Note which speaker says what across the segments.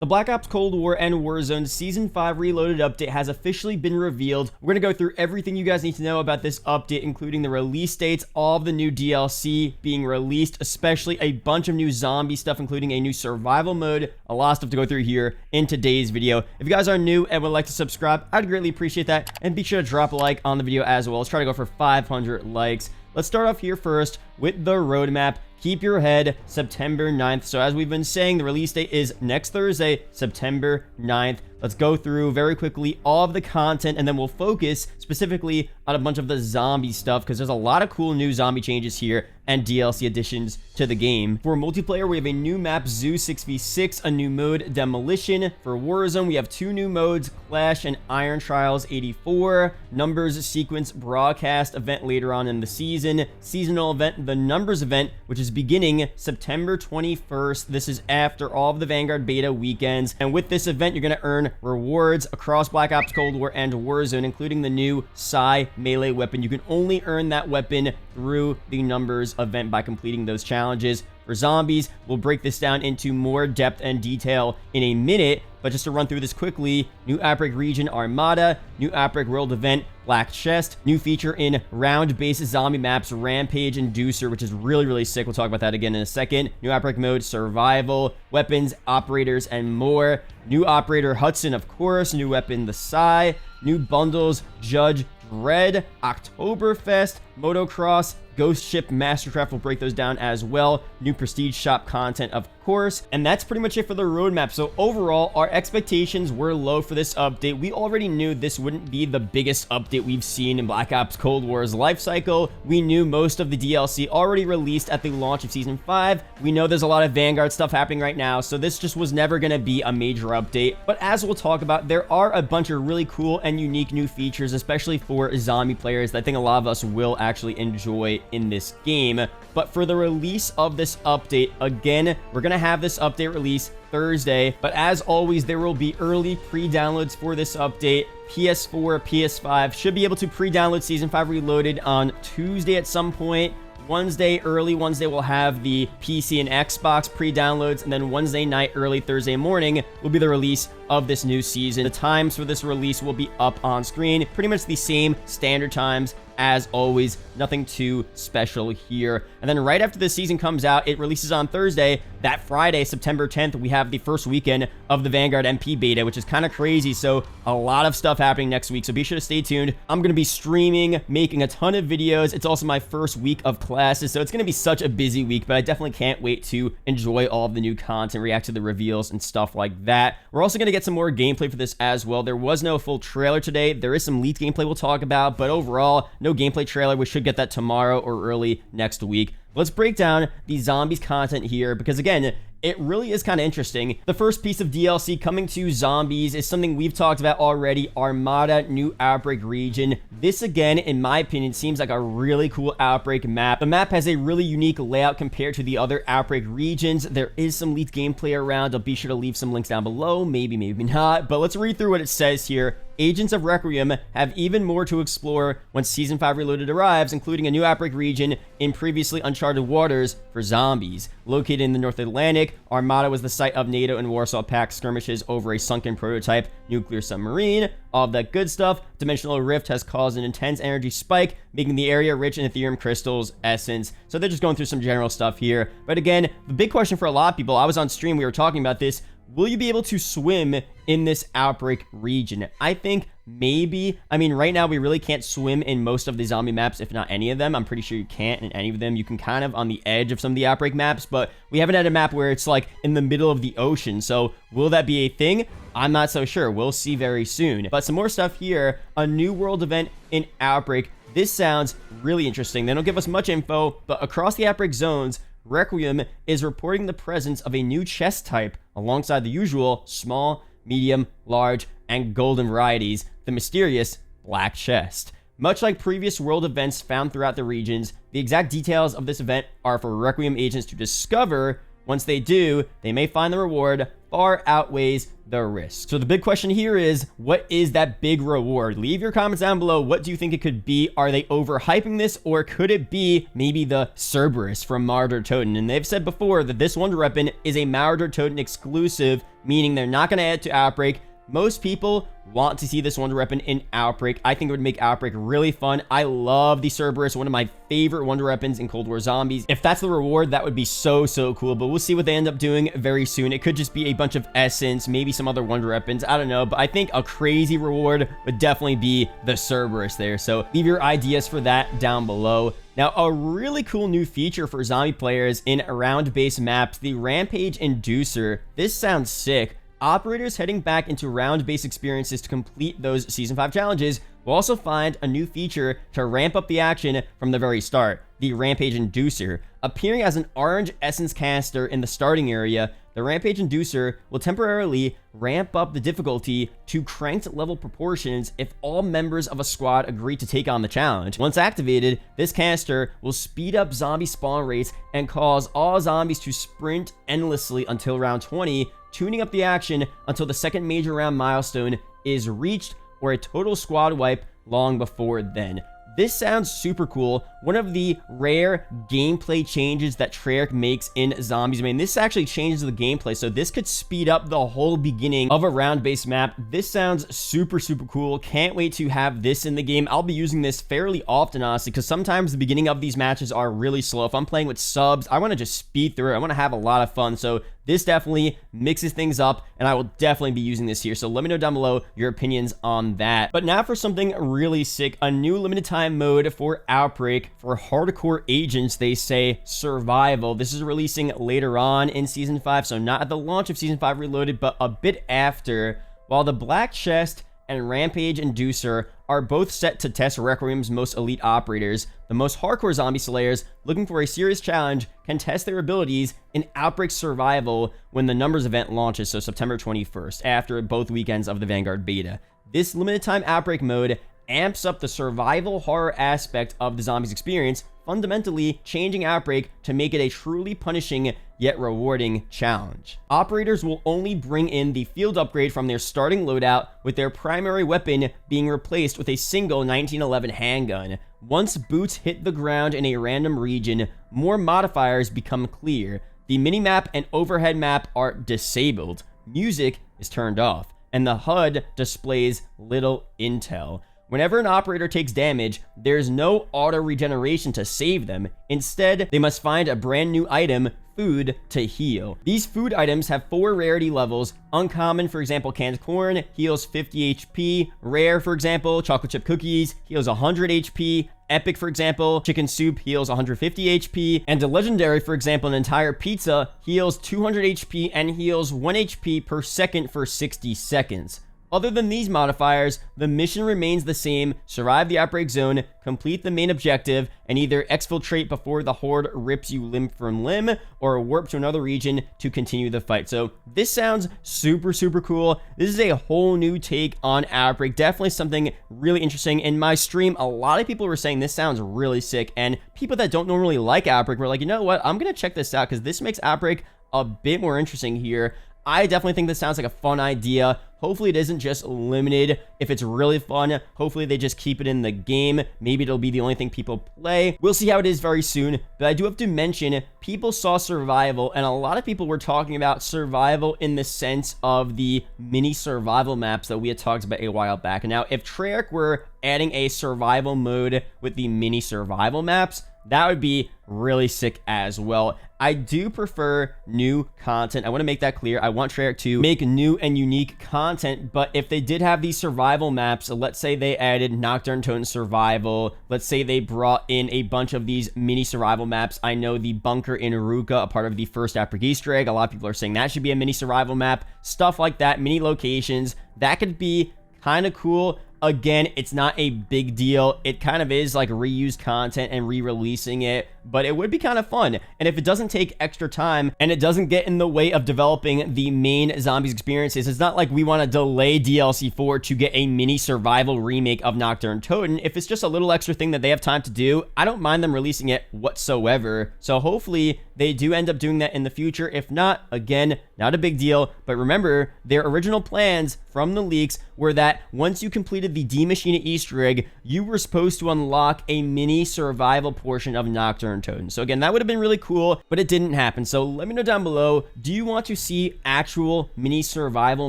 Speaker 1: The Black Ops Cold War and Warzone Season 5 Reloaded update has officially been revealed. We're going to go through everything you guys need to know about this update, including the release dates, all of the new DLC being released, especially a bunch of new zombie stuff, including a new survival mode, a lot of stuff to go through here in today's video. If you guys are new and would like to subscribe, I'd greatly appreciate that, and be sure to drop a like on the video as well. Let's try to go for 500 likes. Let's start off here first with the roadmap. Keep your head, September 9th. So as we've been saying, the release date is next Thursday, September 9th. Let's go through very quickly all of the content, and then we'll focus specifically on a bunch of the zombie stuff, because there's a lot of cool new zombie changes here and DLC additions to the game. For multiplayer, we have a new map, Zoo 6v6, a new mode, Demolition. For Warzone, we have two new modes, Clash and Iron Trials 84, Numbers Sequence Broadcast event later on in the season, seasonal event, the Numbers event, which is beginning September 21st. This is after all of the Vanguard beta weekends, and with this event, you're going to earn rewards across Black Ops Cold War and Warzone, including the new Psy melee weapon. You can only earn that weapon through the Numbers event by completing those challenges. For zombies, we'll break this down into more depth and detail in a minute, but just to run through this quickly, new Outbreak region, Armada, new Outbreak world event, Black Chest, new feature in round-based zombie maps, Rampage, Inducer, which is really sick. We'll talk about that again in a second. New Outbreak mode, Survival, weapons, operators, and more. New operator, Hudson, of course. New weapon, the Psy. New bundles, Judge Red, Oktoberfest, Motocross, Ghost Ship, Mastercraft. We'll break those down as well. New Prestige Shop content, of course. And that's pretty much it for the roadmap. So overall, our expectations were low for this update. We already knew this wouldn't be the biggest update we've seen in Black Ops Cold War's life cycle. We knew most of the DLC already released at the launch of Season 5. We know there's a lot of Vanguard stuff happening right now, so this just was never going to be a major update. But as we'll talk about, there are a bunch of really cool and unique new features, especially for zombie players, that I think a lot of us will actually enjoy in this game. But for the release of this update, again, we're gonna have this update release Thursday, but as always, there will be early pre-downloads for this update. PS4, PS5 should be able to pre-download Season 5 Reloaded on Tuesday at some point. Early Wednesday, we'll have the PC and Xbox pre-downloads, and then Wednesday night, early Thursday morning will be the release of this new season. The times for this release will be up on screen, pretty much the same standard times as always, nothing too special here. And then right after the season comes out, it releases on Thursday. That Friday, September 10th, we have the first weekend of the Vanguard MP beta, which is kind of crazy. So a lot of stuff happening next week, so be sure to stay tuned. I'm going to be streaming, making a ton of videos. It's also my first week of classes, so it's going to be such a busy week, but I definitely can't wait to enjoy all of the new content, react to the reveals and stuff like that. We're also going to get some more gameplay for this as well. There was no full trailer today. There is some leaked gameplay we'll talk about, but overall, no gameplay trailer. We should get that tomorrow or early next week. Let's break down the zombies content here, because again, it really is kind of interesting. The first piece of DLC coming to zombies is something we've talked about already, Armada, new Outbreak region. This, again, in my opinion, seems like a really cool Outbreak map. The map has a really unique layout compared to the other Outbreak regions. There is some leaked gameplay around. I'll be sure to leave some links down below. Maybe not. But let's read through what it says here. Agents of Requiem have even more to explore once Season 5 Reloaded arrives, including a new Outbreak region in previously uncharted waters for zombies. Located in the North Atlantic, Armada was the site of NATO and Warsaw Pact skirmishes over a sunken prototype nuclear submarine. All of that good stuff. Dimensional Rift has caused an intense energy spike, making the area rich in Ethereum crystals essence. So they're just going through some general stuff here. But again, the big question for a lot of people, I was on stream, we were talking about this, will you be able to swim in this Outbreak region? I think maybe. I mean, right now we really can't swim in most of the zombie maps, if not any of them. I'm pretty sure you can't in any of them. You can kind of on the edge of some of the Outbreak maps, but we haven't had a map where it's like in the middle of the ocean. So will that be a thing? I'm not so sure. We'll see very soon. But some more stuff here. A new world event in Outbreak. This sounds really interesting. They don't give us much info, but across the Outbreak zones, Requiem is reporting the presence of a new chest type alongside the usual small, medium, large, and golden varieties, the mysterious Black Chest. Much like previous world events found throughout the regions, the exact details of this event are for Requiem agents to discover. Once they do, they may find the reward far outweighs the risk. So the big question here is, what is that big reward? Leave your comments down below. What do you think it could be? Are they overhyping this, or could it be maybe the Cerberus from Marauder Totem? And they've said before that this wonder weapon is a Marauder Totem exclusive, meaning they're not going to add it to Outbreak. Most people want to see this wonder weapon in Outbreak. I think it would make Outbreak really fun. I love the Cerberus, one of my favorite wonder weapons in Cold War Zombies. If that's the reward, that would be so cool, but we'll see what they end up doing very soon. It could just be a bunch of essence, maybe some other wonder weapons, I don't know, but I think a crazy reward would definitely be the Cerberus there. So leave your ideas for that down below. Now, a really cool new feature for zombie players in round-based maps, the Rampage Inducer. This sounds sick. Operators heading back into round-based experiences to complete those Season 5 challenges will also find a new feature to ramp up the action from the very start, the Rampage Inducer. Appearing as an orange essence caster in the starting area, the Rampage Inducer will temporarily ramp up the difficulty to cranked level proportions if all members of a squad agree to take on the challenge. Once activated, this caster will speed up zombie spawn rates and cause all zombies to sprint endlessly until round 20, tuning up the action until the second major round milestone is reached or a total squad wipe long before then. This sounds super cool. One of the rare gameplay changes that Treyarch makes in Zombies. I mean, this actually changes the gameplay, so this could speed up the whole beginning of a round-based map. This sounds super cool. Can't wait to have this in the game. I'll be using this fairly often, honestly, because sometimes the beginning of these matches are really slow. If I'm playing with subs, I want to just speed through it. I want to have a lot of fun, so this definitely mixes things up, and I will definitely be using this here. So let me know down below your opinions on that. But now for something really sick, a new limited time mode for Outbreak for hardcore agents. They say survival. This is releasing later on in Season 5, so not at the launch of Season 5 Reloaded, but a bit after. While the Black Chest and Rampage Inducer are both set to test Requiem's most elite operators, the most hardcore zombie slayers looking for a serious challenge can test their abilities in Outbreak Survival when the Numbers event launches, so September 21st, after both weekends of the Vanguard beta. This limited time Outbreak mode amps up the survival horror aspect of the zombies experience, fundamentally changing Outbreak to make it a truly punishing yet rewarding challenge. Operators will only bring in the field upgrade from their starting loadout, with their primary weapon being replaced with a single 1911 handgun. Once boots hit the ground in a random region, more modifiers become clear. The minimap and overhead map are disabled. Music is turned off, and the HUD displays little intel. Whenever an operator takes damage, there's no auto regeneration to save them. Instead, they must find a brand new item, food, to heal. These food items have 4 rarity levels. Uncommon, for example, canned corn, heals 50 HP. Rare, for example, chocolate chip cookies, heals 100 HP. Epic, for example, chicken soup heals 150 HP. And a legendary, for example, an entire pizza heals 200 HP and heals 1 HP per second for 60 seconds. Other than these modifiers, the mission remains the same: survive the outbreak zone, complete the main objective, and either exfiltrate before the horde rips you limb from limb, or warp to another region to continue the fight. So this sounds super cool. This is a whole new take on Outbreak. Definitely something really interesting. In my stream, a lot of people were saying this sounds really sick, and people that don't normally like Outbreak were like, you know what, I'm gonna check this out because this makes Outbreak a bit more interesting here. I definitely think this sounds like a fun idea. Hopefully it isn't just limited. If it's really fun, hopefully they just keep it in the game. Maybe it'll be the only thing people play. We'll see how it is very soon. But I do have to mention, people saw survival, and a lot of people were talking about survival in the sense of the mini survival maps that we had talked about a while back. And now, if Treyarch were adding a survival mode with the mini survival maps, that would be really sick as well. I do prefer new content. I want to make that clear. I want Treyarch to make new and unique content, but if they did have these survival maps, let's say they added Nocturne Totem Survival, let's say they brought in a bunch of these mini survival maps. I know the bunker in Ruka, a part of the first Outbreak Easter egg, a lot of people are saying that should be a mini survival map. Stuff like that, mini locations, that could be kind of cool. Again, it's not a big deal. It kind of is like reused content and re-releasing it, but it would be kind of fun. And if it doesn't take extra time and it doesn't get in the way of developing the main zombies experiences, it's not like we want to delay DLC 4 to get a mini survival remake of Nocturne Totem. If it's just a little extra thing that they have time to do, I don't mind them releasing it whatsoever. So hopefully they do end up doing that in the future. If not, again, not a big deal. But remember, their original plans from the leaks were that once you completed the D Machina Easter egg, you were supposed to unlock a mini survival portion of Nocturne Totem. So again, that would have been really cool, but it didn't happen. So let me know down below, do you want to see actual mini survival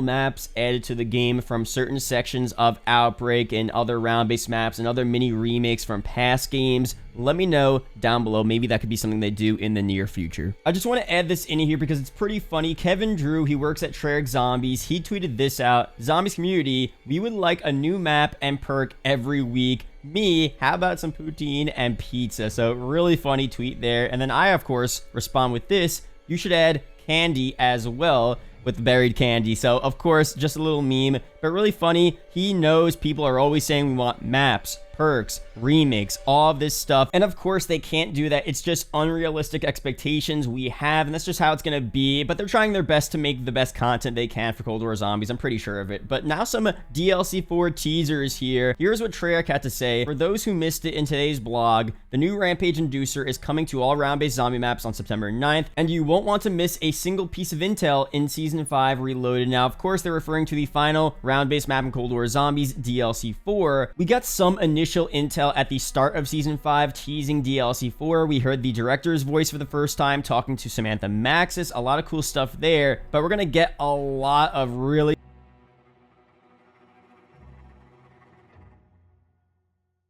Speaker 1: maps added to the game from certain sections of Outbreak and other round-based maps and other mini remakes from past games? Let me know down below. Maybe that could be something they do in the near future. I just want to add this in here because it's pretty funny. Kevin Drew, he works at Treyarch Zombies. He tweeted this out. Zombies community, we would like a new map and perk every week. Me, how about some poutine and pizza? So really funny tweet there. And then I, of course, respond with this. You should add candy as well with buried candy. So of course, just a little meme, but really funny. He knows people are always saying we want maps, perks, remakes, all of this stuff. And of course, they can't do that. It's just unrealistic expectations we have, and that's just how it's going to be. But they're trying their best to make the best content they can for Cold War Zombies. I'm pretty sure of it. But now some DLC 4 teasers here. Here's what Treyarch had to say. For those who missed it in today's blog, the new Rampage Inducer is coming to all round-based zombie maps on September 9th, and you won't want to miss a single piece of intel in Season 5 Reloaded. Now, of course, they're referring to the final round-based map in Cold War Zombies DLC 4. We got some initial intel at the start of Season 5 teasing DLC 4. We heard the director's voice for the first time talking to Samantha Maxis. A lot of cool stuff there, but we're going to get a lot of really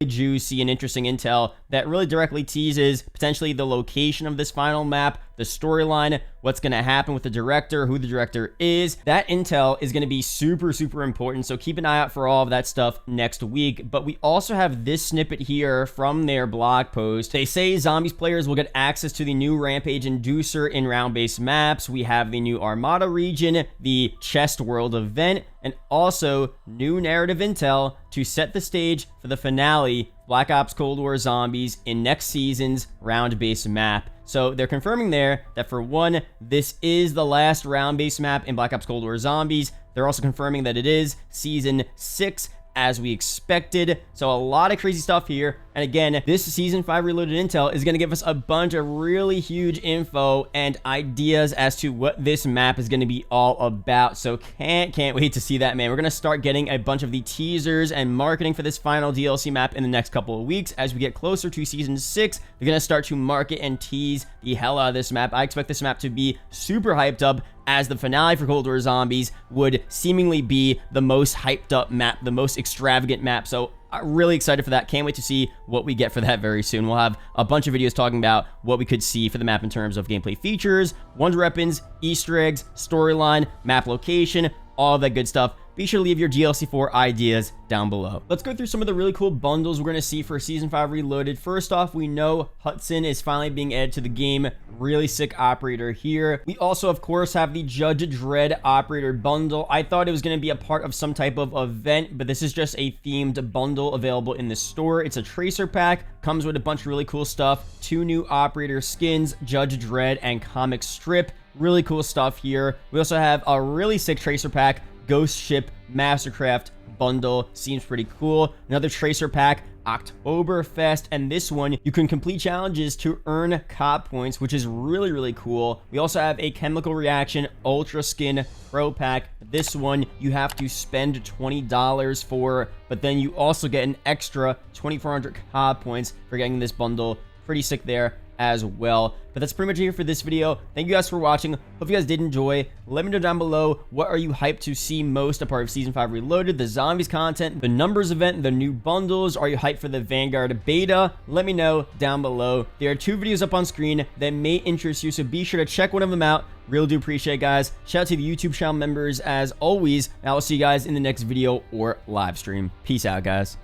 Speaker 1: juicy and interesting intel that really directly teases potentially the location of this final map, the storyline, what's going to happen with the director, who the director is. That intel is going to be super, super important. So keep an eye out for all of that stuff next week. But we also have this snippet here from their blog post. They say Zombies players will get access to the new Rampage Inducer in round-based maps. We have the new Armada region, the Chest World event, and also new narrative intel to set the stage for the finale, Black Ops Cold War Zombies, in next season's round-based map. So they're confirming there that for one, this is the last round-based map in Black Ops Cold War Zombies. They're also confirming that it is Season 6 as we expected. So a lot of crazy stuff here. And again, this Season 5 Reloaded intel is going to give us a bunch of really huge info and ideas as to what this map is going to be all about. So can't wait to see that, man. We're going to start getting a bunch of the teasers and marketing for this final DLC map in the next couple of weeks. As we get closer to Season 6, they're going to start to market and tease the hell out of this map. I expect this map to be super hyped up, as the finale for Cold War Zombies would seemingly be the most hyped up map, the most extravagant map. So I'm really excited for that. Can't wait to see what we get for that very soon. We'll have a bunch of videos talking about what we could see for the map in terms of gameplay features, wonder weapons, Easter eggs, storyline, map location, all of that good stuff. Be sure to leave your DLC 4 ideas down below. Let's go through some of the really cool bundles we're going to see for Season 5 Reloaded. First off, we know Hudson is finally being added to the game. Really sick operator here. We also, of course, have the Judge Dredd operator bundle. I thought it was going to be a part of some type of event, but this is just a themed bundle available in the store. It's a tracer pack, comes with a bunch of really cool stuff. 2 new operator skins, Judge Dredd and comic strip. Really cool stuff here. We also have a really sick tracer pack, Ghost Ship Mastercraft bundle. Seems pretty cool. Another tracer pack, Oktoberfest, and this one you can complete challenges to earn COP points, which is really cool. We also have a chemical reaction ultra skin pro pack. This one you have to spend $20 for, but then you also get an extra 2,400 COP points for getting this bundle. Pretty sick there as well. But that's pretty much it for this video. Thank you guys for watching. Hope you guys did enjoy. Let me know down below, what are you hyped to see most a part of Season 5 Reloaded, the Zombies content, the Numbers event, the new bundles? Are you hyped for the Vanguard beta? Let me know down below. There are 2 videos up on screen that may interest you, so be sure to check one of them out. Really do appreciate it, guys. Shout out to the YouTube channel members as always, and I will see you guys in the next video or live stream. Peace out, guys.